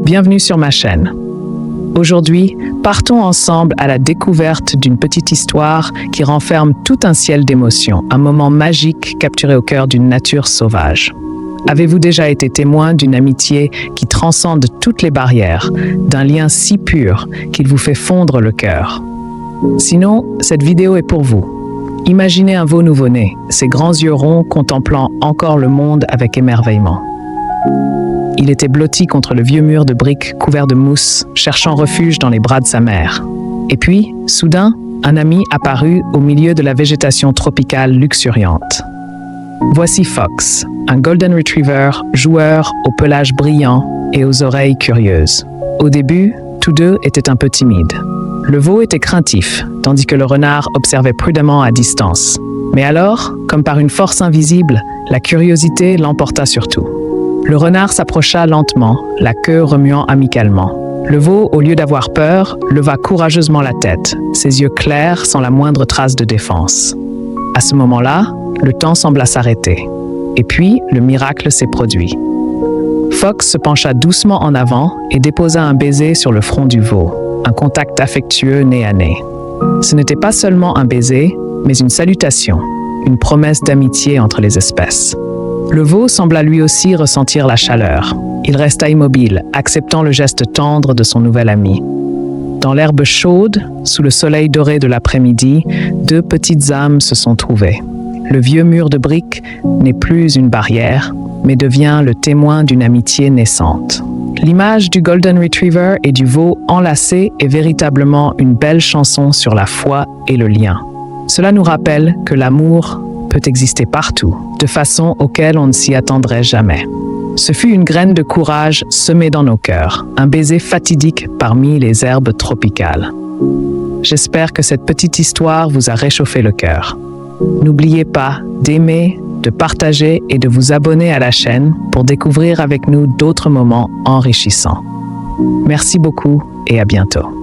Bienvenue sur ma chaîne. Aujourd'hui, partons ensemble à la découverte d'une petite histoire qui renferme tout un ciel d'émotions, un moment magique capturé au cœur d'une nature sauvage. Avez-vous déjà été témoin d'une amitié qui transcende toutes les barrières, d'un lien si pur qu'il vous fait fondre le cœur? Sinon, cette vidéo est pour vous. Imaginez un veau nouveau-né, ses grands yeux ronds contemplant encore le monde avec émerveillement. Il était blotti contre le vieux mur de briques couvert de mousse, cherchant refuge dans les bras de sa mère. Et puis, soudain, un ami apparut au milieu de la végétation tropicale luxuriante. Voici Fox, un Golden Retriever, joueur au pelage brillant et aux oreilles curieuses. Au début, tous deux étaient un peu timides. Le veau était craintif, tandis que le renard observait prudemment à distance. Mais alors, comme par une force invisible, la curiosité l'emporta sur tout. Le renard s'approcha lentement, la queue remuant amicalement. Le veau, au lieu d'avoir peur, leva courageusement la tête, ses yeux clairs sans la moindre trace de défense. À ce moment-là, le temps sembla s'arrêter. Et puis, le miracle s'est produit. Fox se pencha doucement en avant et déposa un baiser sur le front du veau, un contact affectueux nez à nez. Ce n'était pas seulement un baiser, mais une salutation, une promesse d'amitié entre les espèces. Le veau sembla lui aussi ressentir la chaleur. Il resta immobile, acceptant le geste tendre de son nouvel ami. Dans l'herbe chaude, sous le soleil doré de l'après-midi, deux petites âmes se sont trouvées. Le vieux mur de briques n'est plus une barrière, mais devient le témoin d'une amitié naissante. L'image du Golden Retriever et du veau enlacé est véritablement une belle chanson sur la foi et le lien. Cela nous rappelle que l'amour peut exister partout, de façon auquel on ne s'y attendrait jamais. Ce fut une graine de courage semée dans nos cœurs, un baiser fatidique parmi les herbes tropicales. J'espère que cette petite histoire vous a réchauffé le cœur. N'oubliez pas d'aimer, de partager et de vous abonner à la chaîne pour découvrir avec nous d'autres moments enrichissants. Merci beaucoup et à bientôt.